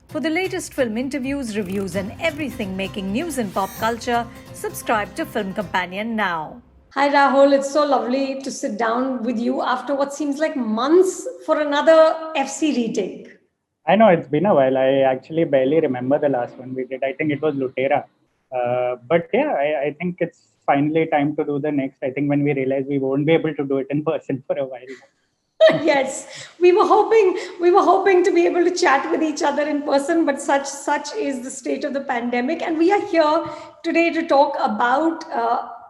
For the latest film interviews, reviews, and everything making news in pop culture, subscribe to Film Companion now. Hi, Rahul. It's so lovely to sit down with you after what seems like months for another FC retake. I know it's been a while. I actually barely remember the last one we did. I think it was Lutera. But yeah, I think it's finally time to do the next. I think when we realize we won't be able to do it in person for a while. Yes, we were hoping to be able to chat with each other in person, but such is the state of the pandemic, and we are here today to talk about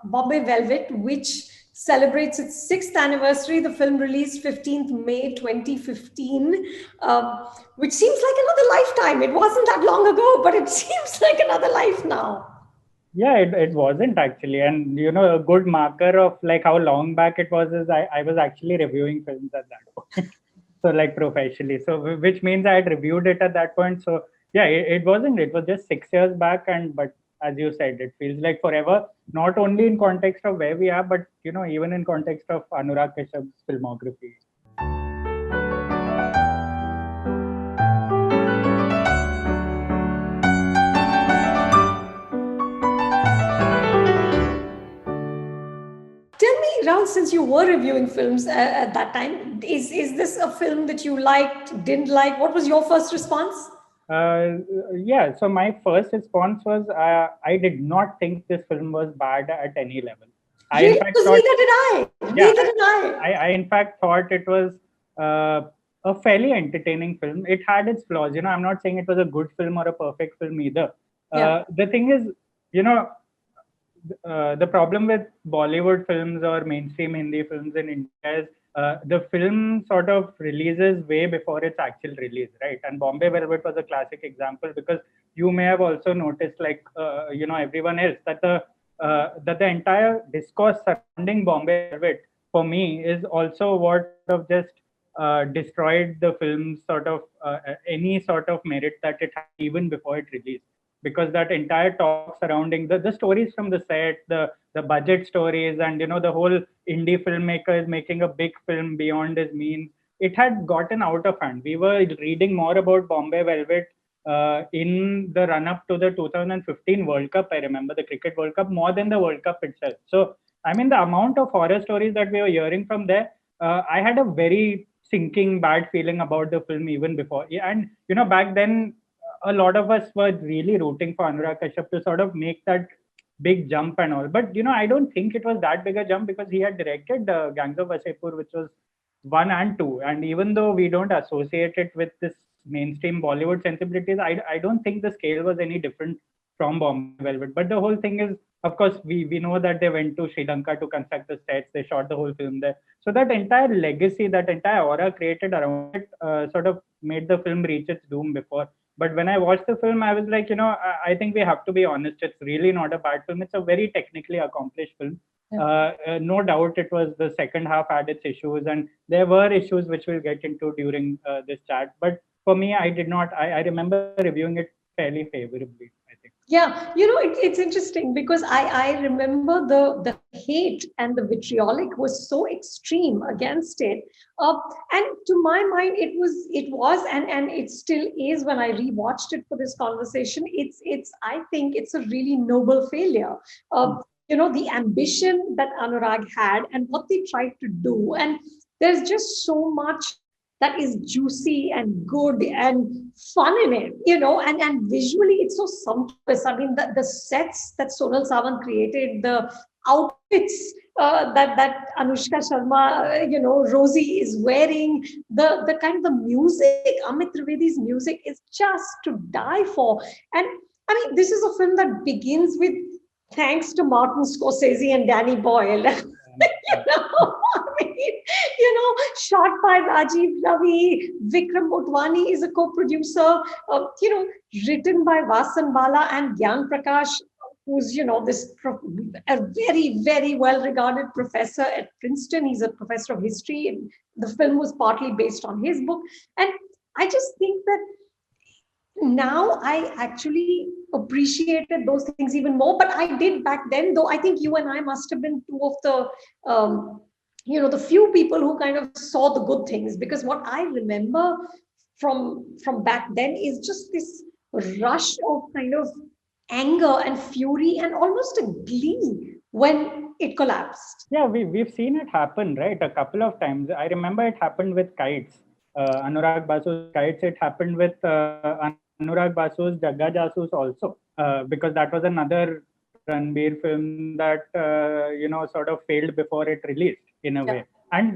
Bombay Velvet, which celebrates its sixth anniversary. The film released 15th May 2015, which seems like another lifetime. It wasn't that long ago, but it seems like another life now. Yeah, it wasn't actually. And a good marker of like how long back it was is I was actually reviewing films at that point. So like professionally. So which means I had reviewed it at that point. So yeah, it wasn't. It was just 6 years back. And but as you said, it feels like forever, not only in context of where we are, but even in context of Anurag Kashyap's filmography. Tell me, Rahul, since you were reviewing films at that time, is this a film that you liked, didn't like? What was your first response? Uh, yeah, so my first response was I did not think this film was bad at any level. I in Really? fact Because thought, neither did I. yeah, Neither did I. I in fact thought it was a fairly entertaining film. It had its flaws. I'm not saying it was a good film or a perfect film either. Yeah. The thing is, you know, the problem with Bollywood films or mainstream Hindi films in India is the film sort of releases way before its actual release, right? And Bombay Velvet was a classic example because you may have also noticed, like everyone else, that the entire discourse surrounding Bombay Velvet for me is also what sort of just destroyed the film's sort of any sort of merit that it had even before it released, because that entire talk surrounding the stories from the set, the budget stories, and the whole indie filmmaker is making a big film beyond his means. It had gotten out of hand. We were reading more about Bombay Velvet in the run up to the 2015 World Cup. I remember the Cricket World Cup more than the World Cup itself. So I mean, the amount of horror stories that we were hearing from there, I had a very sinking bad feeling about the film even before. Yeah, and back then a lot of us were really rooting for Anurag Kashyap to sort of make that big jump and all. But I don't think it was that big a jump because he had directed Gangs of Wasseypur, which was 1 and 2. And even though we don't associate it with this mainstream Bollywood sensibilities, I don't think the scale was any different from Bombay Velvet. But the whole thing is, of course, we know that they went to Sri Lanka to construct the sets. They shot the whole film there. So that entire legacy, that entire aura created around it, sort of made the film reach its doom before. But when I watched the film, I was like, I think we have to be honest. It's really not a bad film. It's a very technically accomplished film. Yeah. No doubt it was the second half had its issues, and there were issues which we'll get into during this chat. But for me, I did not. I remember reviewing it fairly favorably, I think. Yeah, it's interesting because I remember the hate and the vitriolic was so extreme against it, and to my mind it was and it still is when I rewatched it for this conversation. It's I think it's a really noble failure. The ambition that Anurag had and what they tried to do, and there's just so much that is juicy and good and fun in it, and visually it's so sumptuous. I mean, the sets that Sonal Sawant created, the outfits that Anushka Sharma, Rosie is wearing, the kind of the music, Amit Trivedi's music is just to die for. And I mean, this is a film that begins with thanks to Martin Scorsese and Danny Boyle. I mean, shot by Rajiv Ravi, Vikram Motwani is a co-producer, written by Vasan Bala and Gyan Prakash, who's, a very, very well-regarded professor at Princeton. He's a professor of history, and the film was partly based on his book. And I just think that now I actually appreciated those things even more, but I did back then, though I think you and I must have been two of the the few people who kind of saw the good things, because what I remember from back then is just this rush of kind of anger and fury and almost a glee when it collapsed. Yeah, we've seen it happen, right? A couple of times. I remember it happened with Kites, Anurag Basu's Kites. It happened with Anurag Basu's Jagga Jasoos also, because that was another Ranbir film that sort of failed before it released in a way. Yeah.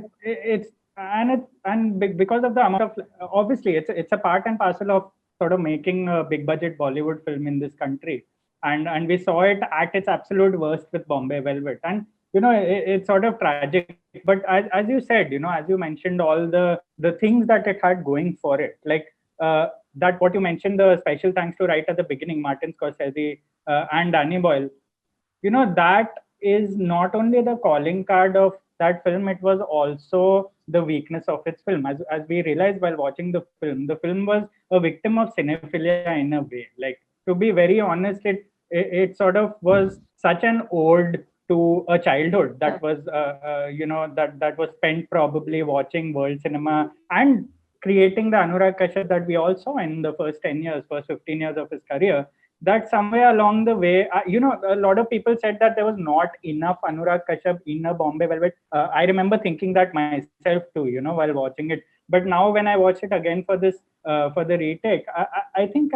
And because of the amount of, obviously it's a part and parcel of sort of making a big budget Bollywood film in this country, and we saw it at its absolute worst with Bombay Velvet. And it's sort of tragic, but as you said, as you mentioned, all the things that it had going for it, like that what you mentioned, the special thanks to right at the beginning, Martin Scorsese and Danny Boyle. That is not only the calling card of that film, it was also the weakness of its film. As we realized while watching the film was a victim of cinephilia in a way. Like, to be very honest, it sort of was such an ode to a childhood Yeah. that was that was spent probably watching world cinema and creating the Anurag Kashyap that we all saw in the first 10 years, first 15 years of his career. That somewhere along the way, a lot of people said that there was not enough Anurag Kashyap in a Bombay Velvet. I remember thinking that myself too, while watching it. But now when I watch it again for this, for the retake, I think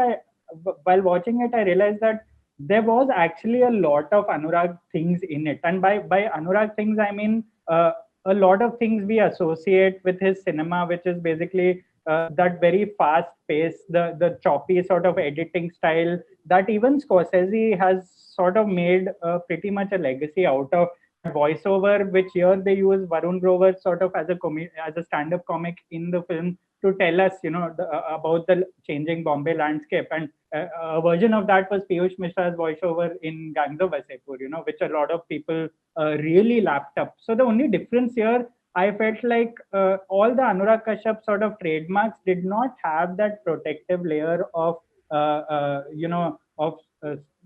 while watching it, I realized that there was actually a lot of Anurag things in it. And by Anurag things, I mean a lot of things we associate with his cinema, which is basically that very fast pace, the choppy sort of editing style that even Scorsese has sort of made pretty much a legacy out of. That voiceover, which here they use Varun Grover sort of as as a stand-up comic in the film to tell us, about the changing Bombay landscape. And a version of that was Piyush Mishra's voiceover in Gangs of Wasseypur, which a lot of people really lapped up. So the only difference here, I felt like all the Anurag Kashyap sort of trademarks did not have that protective layer of,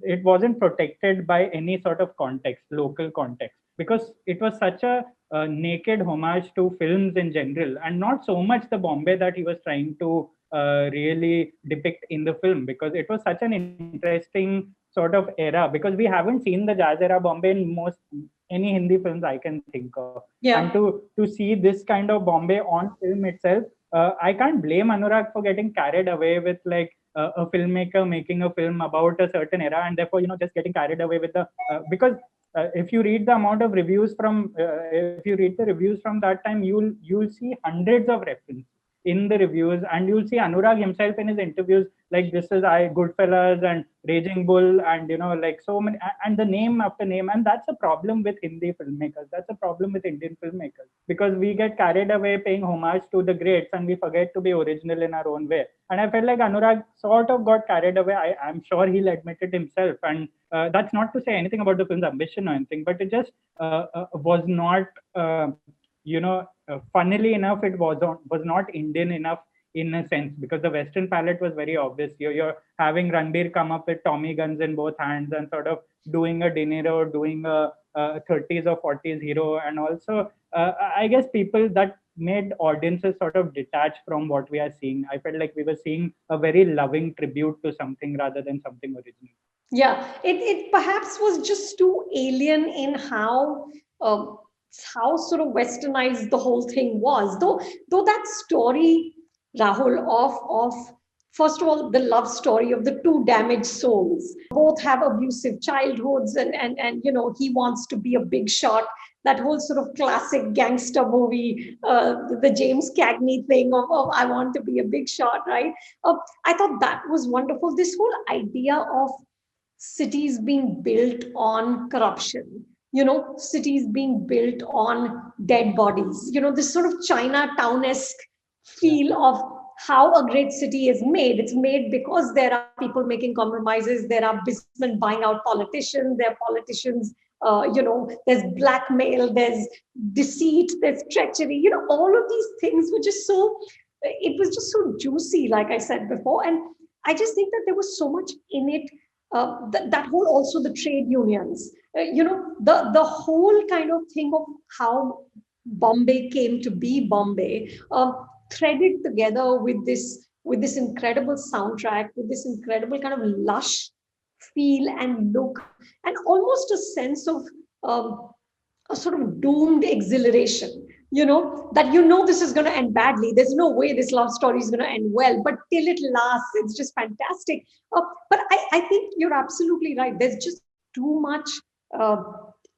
it wasn't protected by any sort of context, local context, because it was such a naked homage to films in general, and not so much the Bombay that he was trying to really depict in the film, because it was such an interesting sort of era, because we haven't seen the jazz era Bombay in most any Hindi films I can think of. And Yeah. to see this kind of Bombay on film itself, I can't blame Anurag for getting carried away with like a filmmaker making a film about a certain era, and therefore just getting carried away with the because if you read the amount of reviews from if you read the reviews from that time, you'll see hundreds of references in the reviews, and you'll see Anurag himself in his interviews, like this is I Goodfellas and Raging Bull, and like so many, and the name after name. And that's a problem with Hindi filmmakers, that's a problem with Indian filmmakers, because we get carried away paying homage to the greats and we forget to be original in our own way. And I felt like Anurag sort of got carried away. I'm sure he'll admit it himself, and that's not to say anything about the film's ambition or anything, but it just was not funnily enough, it was not Indian enough in a sense, because the Western palette was very obvious. You're having Ranbir come up with Tommy guns in both hands and sort of doing a De Niro, doing a 30s or 40s hero, and also I guess people that made audiences sort of detach from what we are seeing. I felt like we were seeing a very loving tribute to something rather than something original. Yeah, it perhaps was just too alien in um, how sort of westernized the whole thing was. Though that story, Rahul, of first of all the love story of the two damaged souls, both have abusive childhoods, and he wants to be a big shot. That whole sort of classic gangster movie, the James Cagney thing of I want to be a big shot, right? I thought that was wonderful. This whole idea of cities being built on corruption, cities being built on dead bodies, this sort of Chinatown-esque Yeah. feel of how a great city is made. It's made because there are people making compromises, there are businessmen buying out politicians, there are politicians, there's blackmail, there's deceit, there's treachery, all of these things were just so, it was just so juicy, like I said before. And I just think that there was so much in it, that whole, also the trade unions, the whole kind of thing of how Bombay came to be Bombay, threaded together with this with this incredible soundtrack, with this incredible kind of lush feel and look, and almost a sense of a sort of doomed exhilaration, that this is going to end badly. There's no way this love story is going to end well, but till it lasts, it's just fantastic. But I think you're absolutely right. There's just too much. Uh,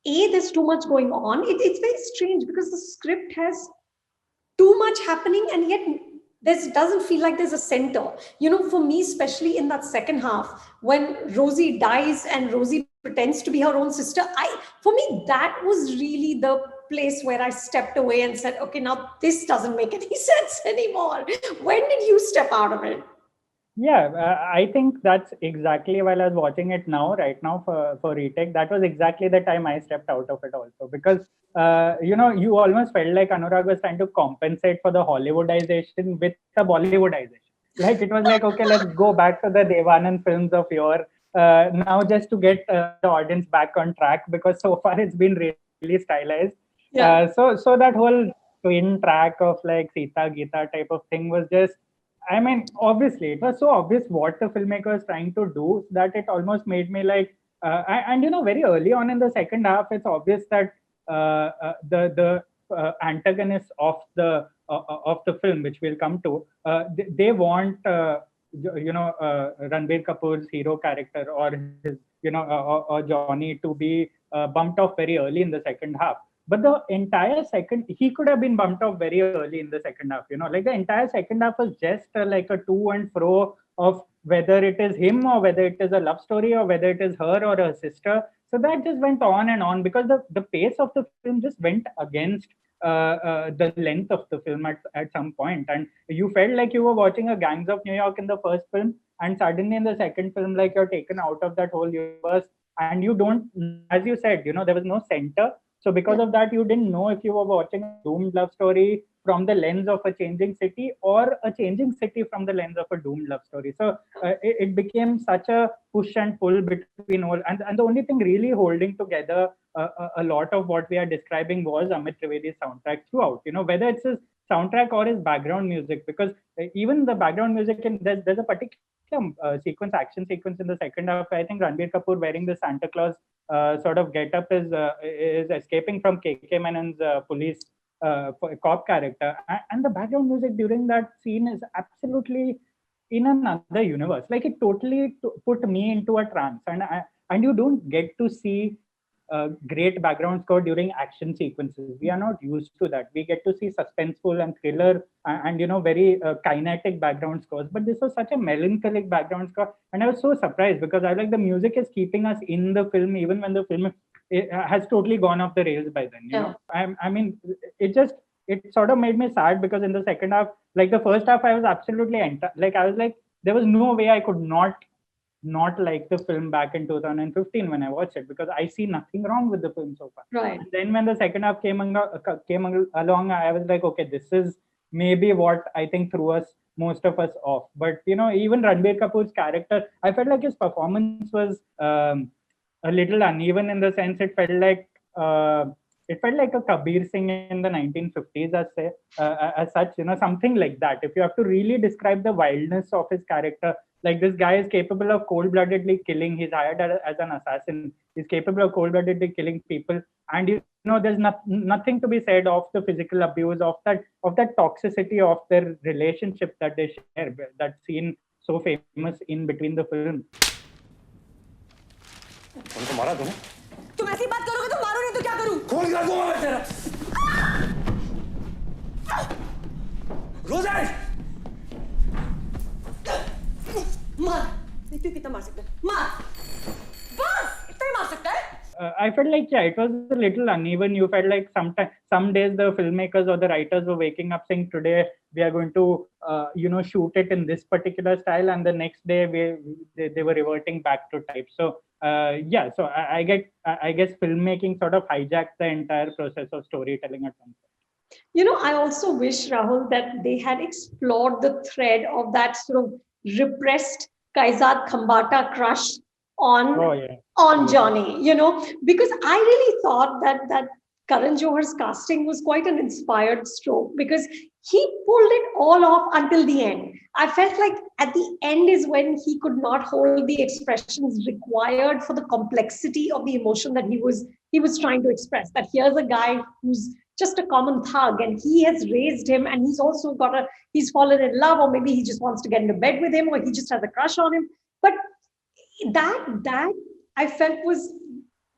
there's too much going on. It's very strange because the script has too much happening, and yet this doesn't feel like there's a center. For me, especially in that second half, when Rosie dies and Rosie pretends to be her own sister, for me, that was really the place where I stepped away and said, okay, now this doesn't make any sense anymore. When did you step out of it? Yeah, I think that's exactly while I was watching it right now for Retake, that was exactly the time I stepped out of it also. Because, you almost felt like Anurag was trying to compensate for the Hollywoodization with the Bollywoodization. Like, it was like, okay, let's go back to the Devanand films of yore, now just to get the audience back on track, because so far it's been really stylized. Yeah. So that whole twin track of like Sita Gita type of thing was just, I mean, obviously, it was so obvious what the filmmaker was trying to do that it almost made me like, very early on in the second half, it's obvious that the antagonists of the film, which we'll come to, they want Ranbir Kapoor's hero character or his or Johnny to be bumped off very early in the second half. But the entire second, he could have been bumped off very early in the second half. Like the entire second half was just like a to and fro of whether it is him or whether it is a love story or whether it is her or her sister. So that just went on and on because the pace of the film just went against the length of the film at some point. And you felt like you were watching a Gangs of New York in the first film, and suddenly in the second film, like you're taken out of that whole universe, and you don't, as you said, there was no center. So because of that, you didn't know if you were watching a doomed love story from the lens of a changing city or a changing city from the lens of a doomed love story. So it became such a push and pull between all. And the only thing really holding together a lot of what we are describing was Amit Trivedi's soundtrack throughout, whether it's his soundtrack or his background music, because even the background music, and there's a particular action sequence in the second half. I think Ranbir Kapoor wearing the Santa Claus sort of get-up is escaping from KK Menon's police cop character, and the background music during that scene is absolutely in another universe. Like it totally put me into a trance, and you don't get to see great background score during action sequences. We are not used to that. We get to see suspenseful and thriller and very kinetic background scores. But this was such a melancholic background score, and I was so surprised because I like the music is keeping us in the film even when the film has totally gone off the rails by then. I mean, it sort of made me sad because in the second half, like the first half, I was absolutely I was like, there was no way I could not like the film back in 2015 when I watched it, because I see nothing wrong with the film so far. Right. And then when the second half came along, I was like, okay, this is maybe what I think threw most of us off. But even Ranbir Kapoor's character, I felt like his performance was a little uneven in the sense it felt like a Kabir Singh in the 1950s, as such, something like that. If you have to really describe the wildness of his character, like this guy is capable of cold-bloodedly killing. He's hired as an assassin. He's capable of cold-bloodedly killing people, and there's nothing to be said of the physical abuse, of that toxicity of their relationship that they share. That scene so famous in between the film. उनको मारा तूने? तुम ऐसी बात करोगे तो मारो, नहीं तो क्या करूं? खून कर दूंगा मैं तेरा। रोज़ा! मार! तू कितना मार सकता है? मार! बस! इतना ही मार सकता है? I felt like, it was a little uneven. You felt like some days the filmmakers or the writers were waking up saying, today we are going to, shoot it in this particular style, and the next day they were reverting back to type. So, so I guess filmmaking sort of hijacked the entire process of storytelling at one point. I also wish, Rahul, that they had explored the thread of that sort of repressed Kaizad Khambata crush on Johnny, because I really thought that Karan Johar's casting was quite an inspired stroke, because he pulled it all off until the end. I felt like at the end is when he could not hold the expressions required for the complexity of the emotion that he was trying to express. That here's a guy who's just a common thug, and he has raised him, and he's also he's fallen in love, or maybe he just wants to get into bed with him, or he just has a crush on him. But that I felt was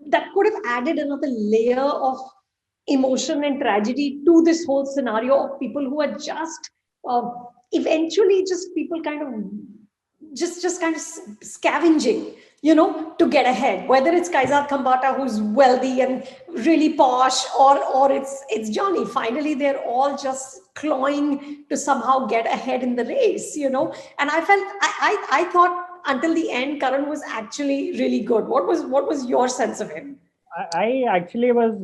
that could have added another layer of emotion and tragedy to this whole scenario of people who are just uh, eventually just people kind of just kind of scavenging, to get ahead. Whether it's Kaizad Khambata, who's wealthy and really posh, or it's Johnny. Finally, they're all just clawing to somehow get ahead in the race. And I thought until the end, Karan was actually really good. What was your sense of him? I actually was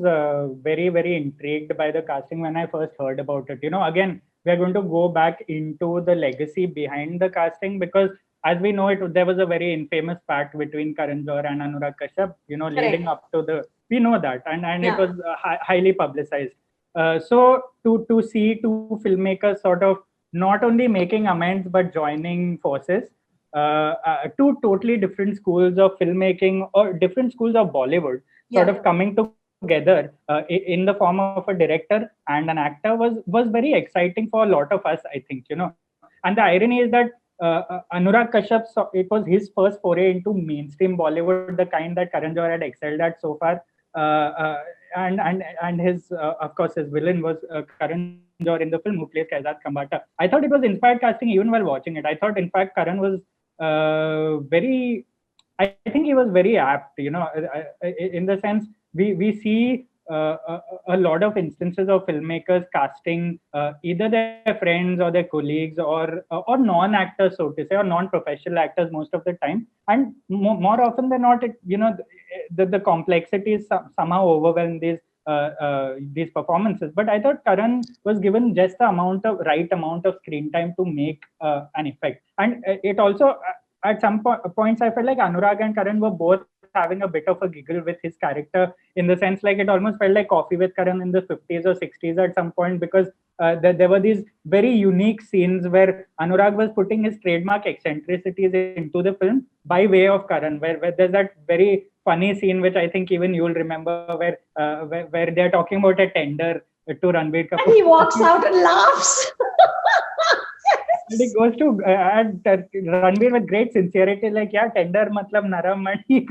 very, very intrigued by the casting when I first heard about it. Again, we are going to go back into the legacy behind the casting, because as we know it, there was a very infamous pact between Karan Johar and Anurag Kashyap, leading up to we know that, and it was highly publicized. So to see two filmmakers sort of not only making amends but joining forces, two totally different schools of filmmaking or different schools of Bollywood sort of coming together in the form of a director and an actor was very exciting for a lot of us, I think. And the irony is that Anurag Kashyap, it was his first foray into mainstream Bollywood, the kind that Karan Johar had excelled at so far. And his of course his villain was Karan Johar in the film, who plays Kaizad Khambata. I thought it was inspired casting even while watching it. I thought, in fact, Karan was very. I think he was very apt, in the sense we see a lot of instances of filmmakers casting either their friends or their colleagues or non-actors, so to say, or non-professional actors most of the time, and more often than not, the complexities somehow overwhelm these performances. But I thought Karan was given just the right amount of screen time to make an effect, and it also. At some points, I felt like Anurag and Karan were both having a bit of a giggle with his character, in the sense like it almost felt like Coffee with Karan in the 50s or 60s at some point, because there were these very unique scenes where Anurag was putting his trademark eccentricities into the film by way of Karan, where there's that very funny scene, which I think even you'll remember, where they're talking about a tender to Ranbir Kapoor. And he walks out and laughs. And he goes to Ranbir with great sincerity, like, yeah, tender matlab naram, and he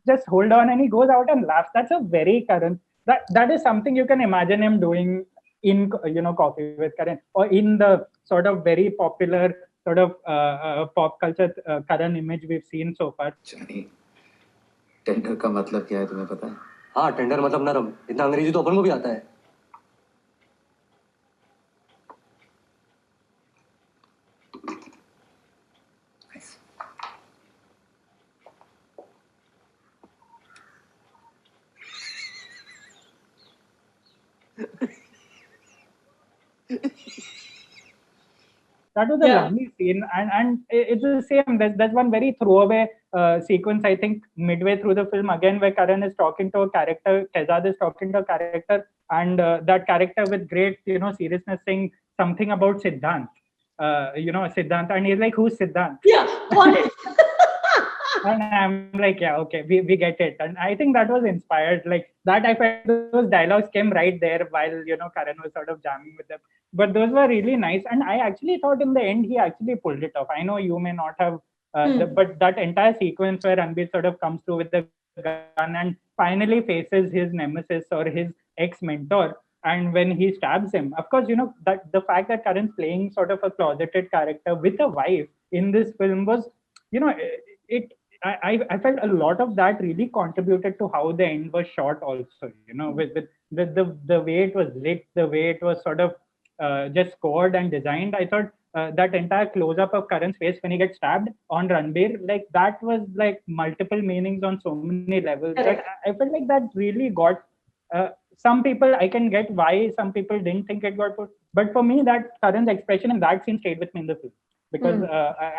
just hold on, and he goes out and laughs. That's a very Karan. That is something you can imagine him doing in Coffee with Karan, or in the sort of very popular sort of pop culture Karan image we've seen so far. Johnny, tender का मतलब क्या है तुम्हें पता है? हाँ, tender मतलब नरम. इतना अंग्रेजी तो अपन को भी आता है. That was a lovely scene, and it's the same. There's one very throwaway sequence, I think, midway through the film, again, where Karan is talking to a character, Kaizad is talking to a character, and that character with great, seriousness, saying something about Siddhant. Siddhant, and he's like, "Who's Siddhant?" Yeah, and I'm like, yeah, okay, we get it. And I think that was inspired. Like that, I felt those dialogues came right there while, Karan was sort of jamming with them. But those were really nice. And I actually thought in the end, he actually pulled it off. I know you may not have, but that entire sequence where Ranbir sort of comes through with the gun and finally faces his nemesis or his ex-mentor. And when he stabs him, of course, that the fact that Karan's playing sort of a closeted character with a wife in this film was, I felt a lot of that really contributed to how the end was shot also, with the way it was lit, the way it was sort of just scored and designed. I thought that entire close-up of Karan's face when he gets stabbed on Ranbir, like that was like multiple meanings on so many levels. That I felt like that really got some people, I can get why some people didn't think it got put, but for me, that Karan's expression in that scene stayed with me in the film. Because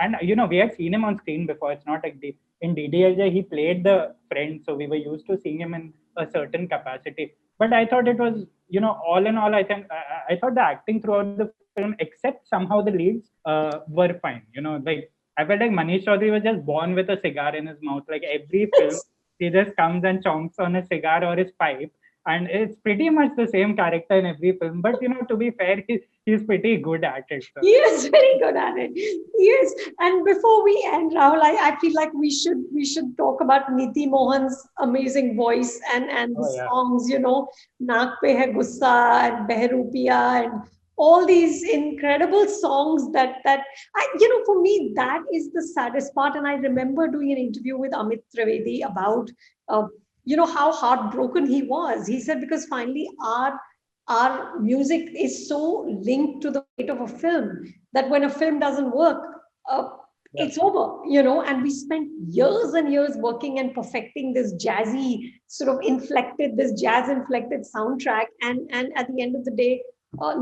and we had seen him on screen before. It's not like in DDLJ he played the friend, so we were used to seeing him in a certain capacity. But I thought it was, all in all, I think I thought the acting throughout the film, except somehow the leads, were fine. Like I felt like Manish Chaudhary was just born with a cigar in his mouth. Like every film, he just comes and chomps on a cigar or his pipe, and it's pretty much the same character in every film. But to be fair, he's pretty good at it. So. He is very good at it. Yes. And before we end, Rahul, I feel like we should talk about Niti Mohan's amazing voice and the Oh yeah. songs, Naak Pe Hai Gussa and Behrupiya and all these incredible songs that for me, that is the saddest part. And I remember doing an interview with Amit Trivedi about uh, how heartbroken he was. He said, because finally our music is so linked to the fate of a film that when a film doesn't work, uh, Yeah. it's over, and we spent years and years working and perfecting this jazzy sort of this jazz inflected soundtrack. And at the end of the day,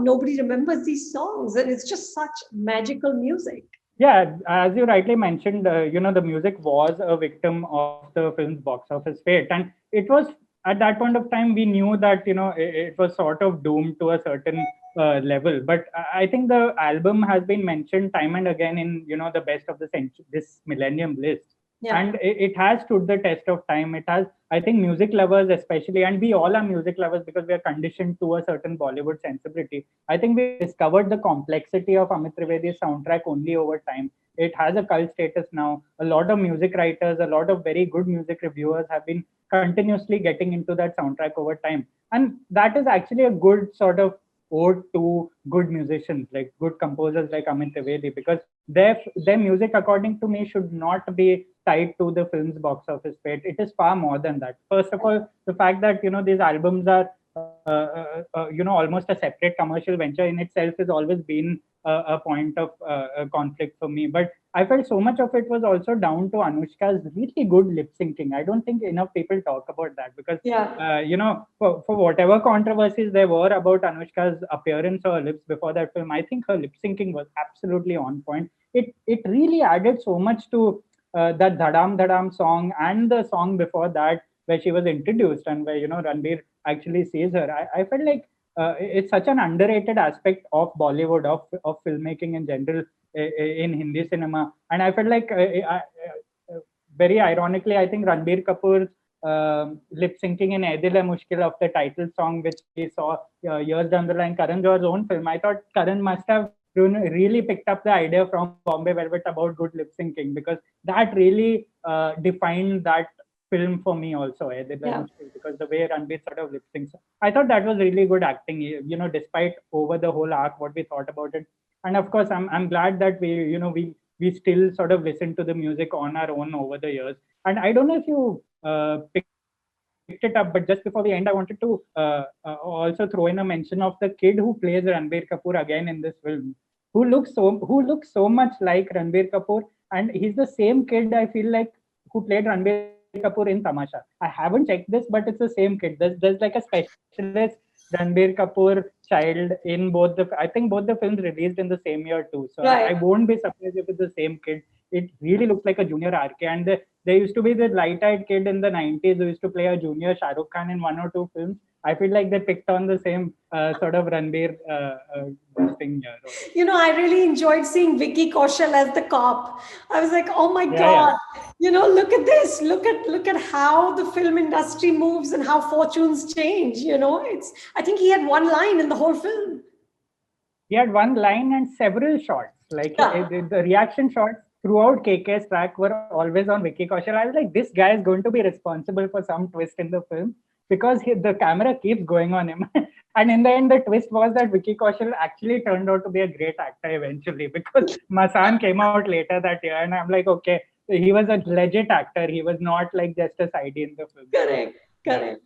nobody remembers these songs. And it's just such magical music. Yeah, as you rightly mentioned, the music was a victim of the film's box office fate, and it was at that point of time we knew that it was sort of doomed to a certain level. But I think the album has been mentioned time and again in the best of the century, this millennium list, Yeah. and it has stood the test of time. It has, I think, music lovers especially, and we all are music lovers because we are conditioned to a certain Bollywood sensibility. I think we discovered the complexity of Amit Trivedi's soundtrack only over time. It has a cult status now. A lot of music writers, a lot of very good music reviewers have been continuously getting into that soundtrack over time. And that is actually a good sort of ode to good musicians, like good composers like Amit Trivedi, because their music, according to me, should not be tied to the film's box office fate. It is far more than that. First of all, the fact that these albums are almost a separate commercial venture in itself has always been a point of conflict for me. But I felt so much of it was also down to Anushka's really good lip syncing. I don't think enough people talk about that because Yeah. for whatever controversies there were about Anushka's appearance or lips before that film, I think her lip syncing was absolutely on point. It really added so much to that Dhadam Dhadam song and the song before that where she was introduced and where Ranbir actually sees her. I felt like it's such an underrated aspect of Bollywood, of filmmaking in general, in Hindi cinema. And I felt like very ironically, I think Ranbir Kapoor's lip syncing in Ae Dil Hai Mushkil of the title song, which we saw years down the line, Karan Johar's own film. I thought Karan must have really picked up the idea from Bombay Velvet about good lip syncing, because that really defined that film for me also, Yeah. because the way Ranbir sort of lip syncs, I thought that was really good acting. Despite over the whole arc what we thought about it, and of course, I'm glad that we still sort of listen to the music on our own over the years. And I don't know if you picked it up, but just before the end, I wanted to also throw in a mention of the kid who plays Ranbir Kapoor again in this film, who looks so much like Ranbir Kapoor, and he's the same kid, I feel like, who played Ranbir Kapoor in Tamasha. I haven't checked this, but it's the same kid. There's like a specialist Ranbir Kapoor child in both I think both the films released in the same year too. So I Right. won't be surprised if it's the same kid. It really looks like a junior RK. And there used to be the light-eyed kid in the 90s who used to play a junior Shah Rukh Khan in one or two films. I feel like they picked on the same sort of Ranbir thing here. I really enjoyed seeing Vicky Kaushal as the cop. I was like, oh my Yeah, yeah. God, look at this. Look at how the film industry moves and how fortunes change. I think he had one line in the whole film. He had one line and several shots. Like Yeah. the reaction shots throughout KK's track were always on Vicky Kaushal. I was like, this guy is going to be responsible for some twist in the film, because the camera keeps going on him. And in the end, the twist was that Vicky Kaushal actually turned out to be a great actor eventually, because Masan came out later that year. And I'm like, okay, he was a legit actor. He was not like just a sidey in the film. Correct. Correct.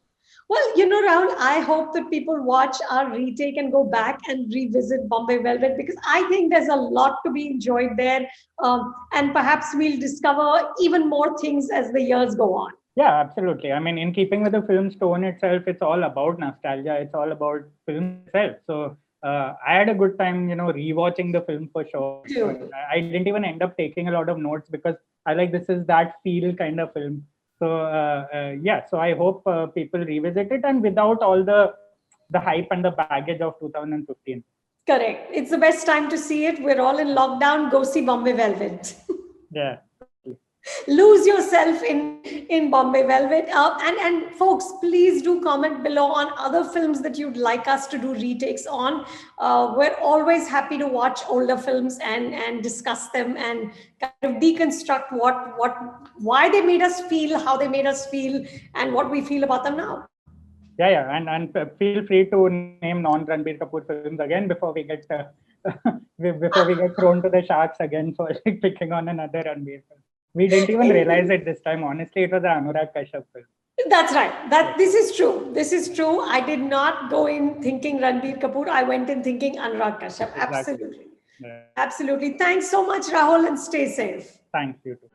Well, Rahul, I hope that people watch our retake and go back and revisit Bombay Velvet, because I think there's a lot to be enjoyed there. And perhaps we'll discover even more things as the years go on. Yeah, absolutely. I mean, in keeping with the film's tone itself, it's all about nostalgia. It's all about film itself. So I had a good time, rewatching the film for sure. Too. I didn't even end up taking a lot of notes because I like, this is that feel kind of film. So I hope people revisit it, and without all the hype and the baggage of 2015. Correct. It's the best time to see it. We're all in lockdown. Go see Bombay Velvet. Yeah. Lose yourself in Bombay Velvet. And folks, please do comment below on other films that you'd like us to do retakes on. We're always happy to watch older films and discuss them and kind of deconstruct why they made us feel, how they made us feel, and what we feel about them now. Yeah, and feel free to name non-Ranbir Kapoor films again before we get thrown to the sharks again for like picking on another Ranbir film. We didn't even realize it this time. Honestly, it was an Anurag Kashyap film. That's right. This is true. This is true. I did not go in thinking Ranbir Kapoor. I went in thinking Anurag Kashyap. Exactly. Absolutely. Yeah. Absolutely. Thanks so much, Rahul, and stay safe. Thanks, you too.